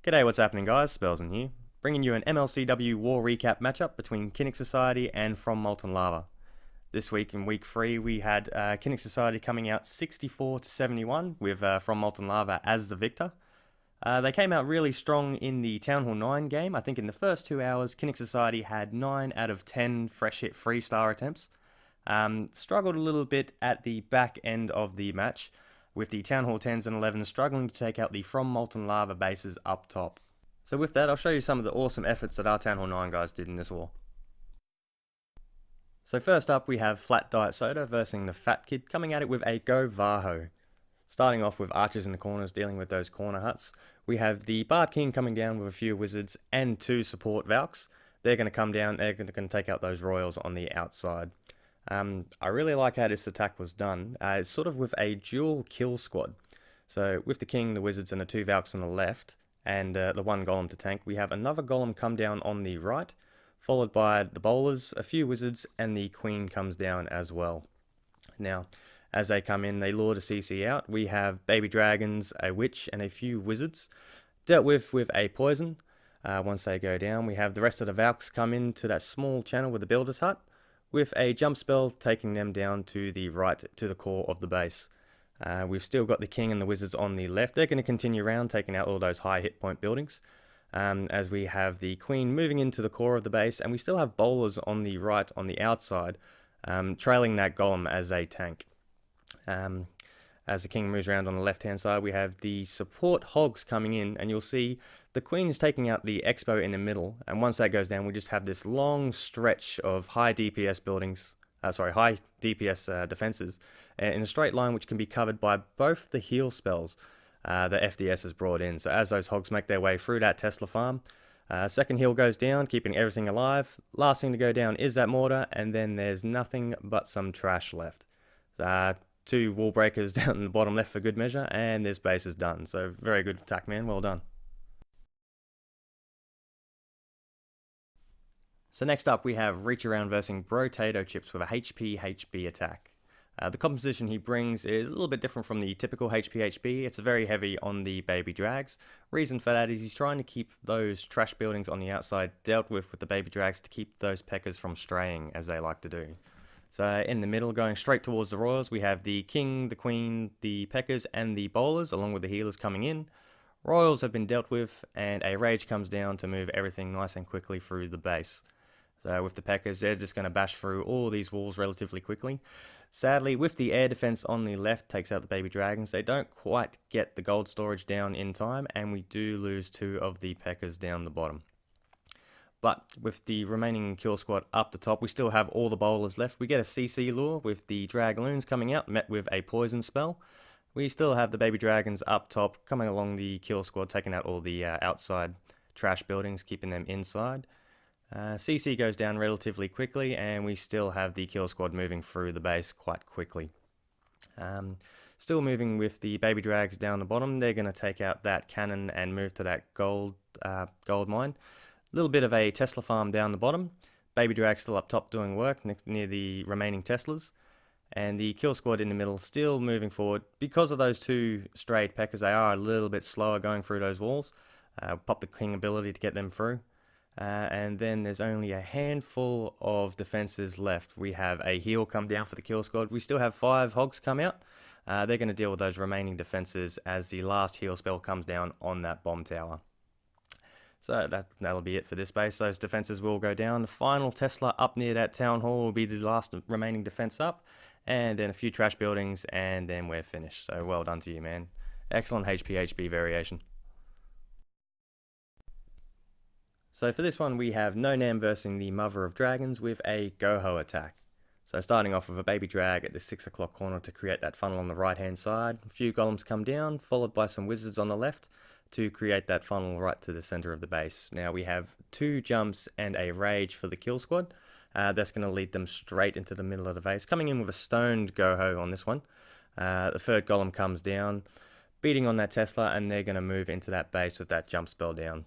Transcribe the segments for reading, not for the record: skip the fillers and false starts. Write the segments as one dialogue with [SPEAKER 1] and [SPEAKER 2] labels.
[SPEAKER 1] G'day, what's happening guys? Spellsin here, bringing you an MLCW war recap matchup between Kinnick Society and FromMoltenLava. This week in week 3 we had Kinnick Society coming out 64-71 with FromMoltenLava as the victor. They came out really strong in the Town Hall 9 game. I think in the first 2 hours Kinnick Society had 9 out of 10 fresh hit 3-star attempts. Struggled a little bit at the back end of the match, with the Town Hall 10s and 11s struggling to take out the FromMoltenLava bases up top. So with that, I'll show you some of the awesome efforts that our Town Hall 9 guys did in this war. So first up we have Flat Diet Soda versus the Fat Kid coming at it with a GoHoBo. Starting off with archers in the corners dealing with those corner huts. We have the Bard King coming down with a few wizards and 2 support Valks. They're going to come down, they're going to take out those royals on the outside. I really like how this attack was done. It's sort of with a dual kill squad. So with the king, the wizards and the 2 Valks on the left, and the 1 golem to tank, we have another golem come down on the right, followed by the bowlers, a few wizards, and the queen comes down as well. Now, as they come in, they lure the CC out. We have baby dragons, a witch, and a few wizards, dealt with a poison. Once they go down, we have the rest of the Valks come into that small channel with the builder's hut, with a jump spell taking them down to the right, to the core of the base. We've still got the king and the wizards on the left. They're going to continue around, taking out all those high hit point buildings. As we have the queen moving into the core of the base, and we still have bowlers on the right, on the outside, trailing that golem as a tank. As the king moves around on the left hand side, we have the support hogs coming in, and you'll see the queen is taking out the expo in the middle, and once that goes down we just have this long stretch of high DPS buildings, high DPS defenses in a straight line, which can be covered by both the heal spells that FDS has brought in. So as those hogs make their way through that Tesla farm, second heal goes down, keeping everything alive. Last thing to go down is that mortar, and then there's nothing but some trash left. 2 wall breakers down the bottom left for good measure, and this base is done. So very good attack, man, well done. So next up we have Reach Around versus Brotato Chips with a HPHB attack. The composition he brings is a little bit different from the typical HPHB. It's very heavy on the baby drags. Reason for that is he's trying to keep those trash buildings on the outside dealt with the baby drags to keep those peckers from straying, as they like to do. So in the middle, going straight towards the royals, we have the king, the queen, the peckers, and the bowlers, along with the healers coming in. Royals have been dealt with, and a rage comes down to move everything nice and quickly through the base. So with the peckers, they're just going to bash through all these walls relatively quickly. Sadly, with the air defense on the left takes out the baby dragons, they don't quite get the gold storage down in time, and we do lose 2 of the peckers down the bottom. But with the remaining kill squad up the top, we still have all the bowlers left. We get a CC lure with the dragloons coming out, met with a poison spell. We still have the baby dragons up top, coming along the kill squad, taking out all the outside trash buildings, keeping them inside. CC goes down relatively quickly, and we still have the kill squad moving through the base quite quickly. Still moving with the baby drags down the bottom. They're going to take out that cannon and move to that gold mine. A little bit of a Tesla farm down the bottom. Baby drag still up top doing work near the remaining Teslas. And the kill squad in the middle still moving forward. Because of those 2 strayed peckers, they are a little bit slower going through those walls. Pop the king ability to get them through. And then there's only a handful of defenses left. We have a heal come down for the kill squad. We still have 5 hogs come out. They're going to deal with those remaining defenses as the last heal spell comes down on that bomb tower. So that'll be it for this base. Those defenses will go down. The final Tesla up near that town hall will be the last remaining defense up, and then a few trash buildings, and then we're finished. So well done to you, man. Excellent HPHB variation. So for this one we have No Nam versus the Mother of Dragons with a GoHo attack. So starting off with a baby drag at the 6 o'clock corner to create that funnel on the right hand side. A few golems come down, followed by some wizards on the left, to create that funnel right to the center of the base. Now we have 2 jumps and a rage for the kill squad. That's going to lead them straight into the middle of the base, coming in with a stoned GoHo on this one. The 3rd golem comes down, beating on that Tesla, and they're going to move into that base with that jump spell down.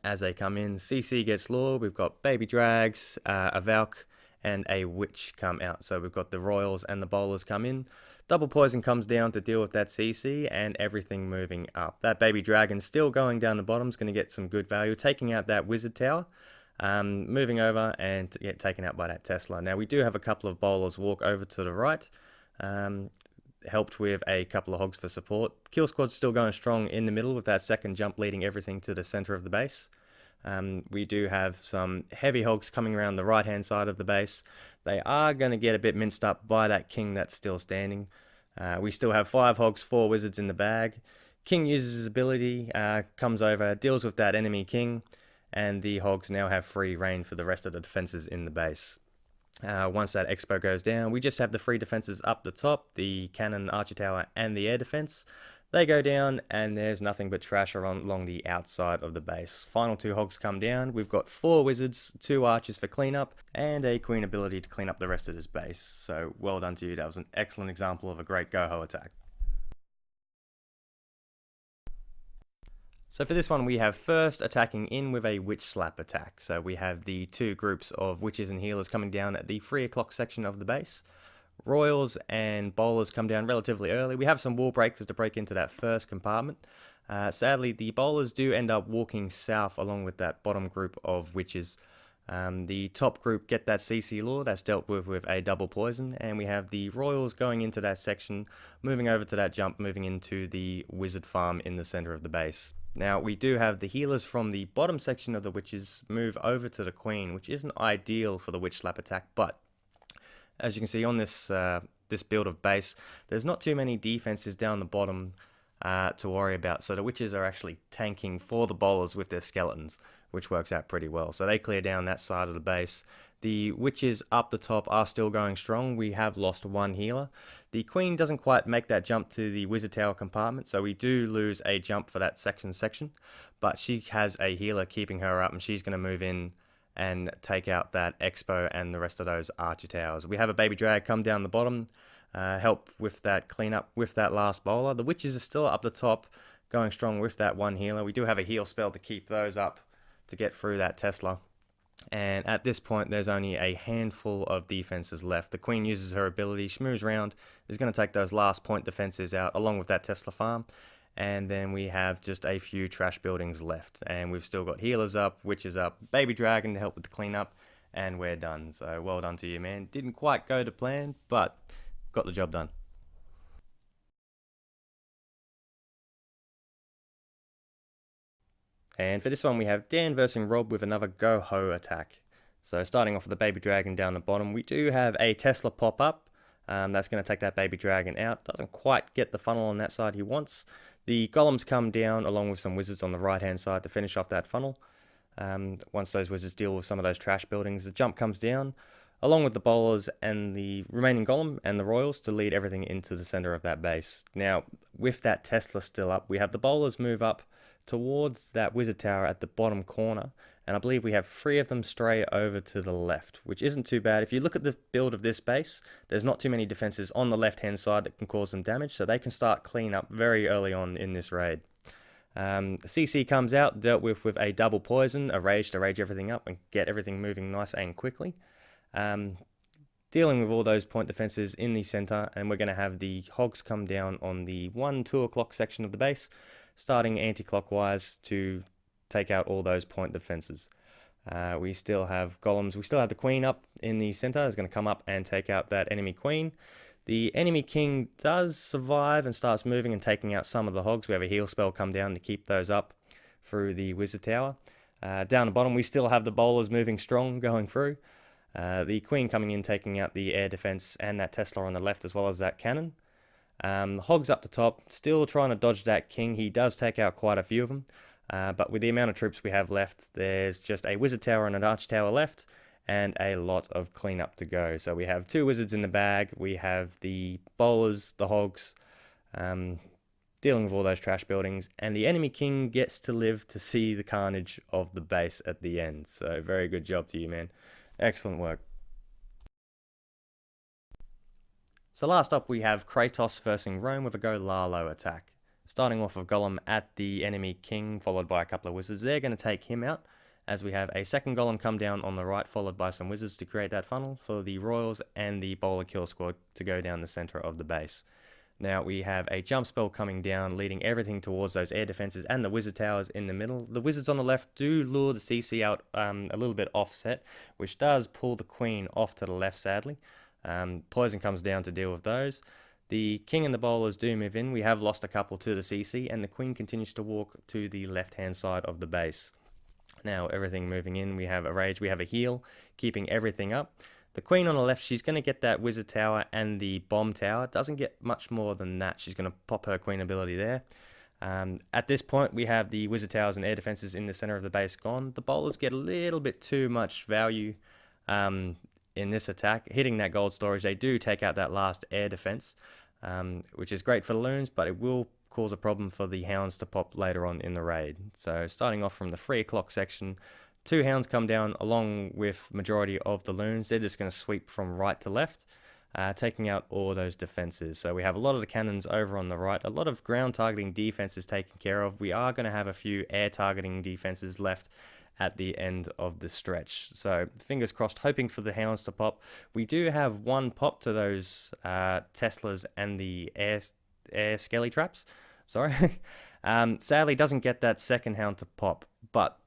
[SPEAKER 1] As they come in, CC gets lured. We've got baby drags, a Valk, and a witch come out. So we've got the royals and the bowlers come in. Double poison comes down to deal with that CC and everything moving up. That baby dragon still going down the bottom is going to get some good value, taking out that wizard tower, moving over and get taken out by that Tesla. Now we do have a couple of bowlers walk over to the right, helped with a couple of hogs for support. Kill squad's still going strong in the middle with that second jump leading everything to the center of the base. We do have some heavy hogs coming around the right hand side of the base. They are going to get a bit minced up by that king that's still standing. We still have 5 hogs, 4 wizards in the bag. King uses his ability, comes over, deals with that enemy king, and the hogs now have free reign for the rest of the defenses in the base. Once that expo goes down, we just have the 3 defenses up the top, the cannon, archer tower, and the air defense. They go down, and there's nothing but trash along the outside of the base. Final 2 hogs come down. We've got 4 wizards, 2 archers for cleanup, and a queen ability to clean up the rest of this base. So well done to you. That was an excellent example of a great GoHo attack. So for this one, we have first attacking in with a witch slap attack. So we have the 2 groups of witches and healers coming down at the 3 o'clock section of the base. Royals and bowlers come down relatively early. We have some wall breakers to break into that first compartment. Sadly, the bowlers do end up walking south along with that bottom group of witches. The top group get that CC lure that's dealt with a double poison, and we have the Royals going into that section, moving over to that jump, moving into the wizard farm in the center of the base. Now we do have the healers from the bottom section of the witches move over to the queen, which isn't ideal for the witch slap attack, but as you can see on this this build of base, there's not too many defenses down the bottom to worry about, so the witches are actually tanking for the bowlers with their skeletons, which works out pretty well. So they clear down that side of the base. The witches up the top are still going strong. We have lost 1 healer. The queen doesn't quite make that jump to the wizard tower compartment, so we do lose a jump for that section, but she has a healer keeping her up, and she's going to move in and take out that expo and the rest of those archer towers. We have a baby drag come down the bottom, help with that cleanup with that last bowler. The witches are still up the top, going strong with that 1 healer. We do have a heal spell to keep those up to get through that Tesla. And at this point, there's only a handful of defenses left. The queen uses her ability, she moves around, is going to take those last point defenses out along with that Tesla farm. And then we have just a few trash buildings left, and we've still got healers up, witches up, baby dragon to help with the cleanup, and we're done. So well done to you, man. Didn't quite go to plan, but got the job done. And for this one, we have Dan versus Rob with another GoHo attack. So starting off with the baby dragon down the bottom, we do have a Tesla pop up. That's going to take that baby dragon out. Doesn't quite get the funnel on that side he wants. The golems come down along with some wizards on the right hand side to finish off that funnel. Once those wizards deal with some of those trash buildings, the jump comes down along with the bowlers and the remaining golem and the royals to lead everything into the center of that base. Now with that Tesla still up, we have the bowlers move up towards that wizard tower at the bottom corner, and I believe we have 3 of them stray over to the left, which isn't too bad. If you look at the build of this base, there's not too many defenses on the left hand side that can cause them damage, so they can start clean up very early on in this raid. CC comes out, dealt with a double poison, a rage to rage everything up and get everything moving nice and quickly. Dealing with all those point defenses in the center, and we're going to have the hogs come down on the 1-2 o'clock section of the base, starting anti-clockwise to take out all those point defenses. We still have golems. We still have the queen up in the center. Is going to come up and take out that enemy queen. The enemy king does survive and starts moving and taking out some of the hogs. We have a heal spell come down to keep those up through the wizard tower. Down the bottom, we still have the bowlers moving strong, going through. The queen coming in, taking out the air defense and that Tesla on the left, as well as that cannon. Hogs up the top, still trying to dodge that king. He does take out quite a few of them, but with the amount of troops we have left, there's just a wizard tower and an archer tower left, and a lot of cleanup to go. So we have 2 wizards in the bag, we have the bowlers, the hogs, dealing with all those trash buildings, and the enemy king gets to live to see the carnage of the base at the end. So very good job to you, man. Excellent work. So last up we have Kratos versus Rome with a GoLalo attack. Starting off with Golem at the enemy king, followed by a couple of wizards. They're going to take him out, as we have a second golem come down on the right, followed by some wizards to create that funnel for the royals and the bowler kill squad to go down the center of the base. Now we have a jump spell coming down, leading everything towards those air defenses and the wizard towers in the middle. The wizards on the left do lure the CC out a little bit offset, which does pull the queen off to the left, sadly. Poison comes down to deal with those. The king and the bowlers do move in. We have lost a couple to the CC, and the queen continues to walk to the left-hand side of the base. Now everything moving in, we have a rage, we have a heal, keeping everything up. The queen on the left, she's going to get that wizard tower and the bomb tower. Doesn't get much more than that. She's going to pop her queen ability there. At this point, we have the wizard towers and air defenses in the center of the base gone. The bowlers get a little bit too much value in this attack. Hitting that gold storage, they do take out that last air defense, which is great for the loons, but it will cause a problem for the hounds to pop later on in the raid. So starting off from the 3 o'clock section, 2 hounds come down along with majority of the loons. They're just going to sweep from right to left, taking out all those defenses. So we have a lot of the cannons over on the right, a lot of ground targeting defenses taken care of. We are going to have a few air targeting defenses left at the end of the stretch. So fingers crossed, hoping for the hounds to pop. We do have one pop to those Teslas and the air skelly traps. Sorry. Sadly doesn't get that second hound to pop, but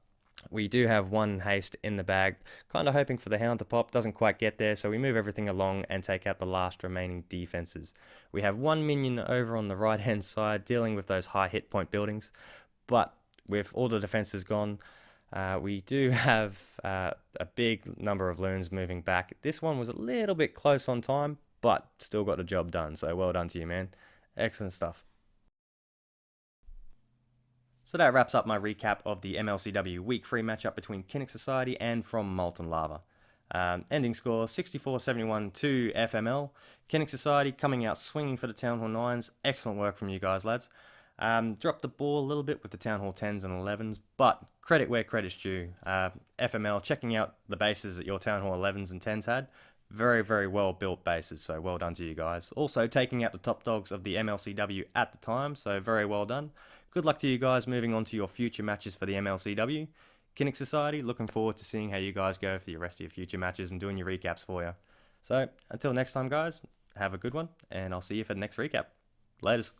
[SPEAKER 1] we do have one haste in the bag, kind of hoping for the hound to pop. Doesn't quite get there, so we move everything along and take out the last remaining defenses. We have one minion over on the right hand side dealing with those high hit point buildings, but with all the defenses gone, we do have a big number of loons moving back. This one was a little bit close on time, but still got the job done, so well done to you, man. Excellent stuff. So that wraps up my recap of the MLCW Week 3 matchup between Kinnick Society and FromMoltenLava. Ending score 64-71 to FML. Kinnick Society coming out swinging for the Town Hall 9s. Excellent work from you guys, lads. Dropped the ball a little bit with the Town Hall 10s and 11s, but credit where credit's due. FML checking out the bases that your Town Hall 11s and 10s had. Very, very well built bases, so well done to you guys. Also taking out the top dogs of the MLCW at the time, so very well done. Good luck to you guys moving on to your future matches for the MLCW. Kinnick Society, looking forward to seeing how you guys go for the rest of your future matches and doing your recaps for you. So, until next time guys, have a good one, and I'll see you for the next recap. Laters.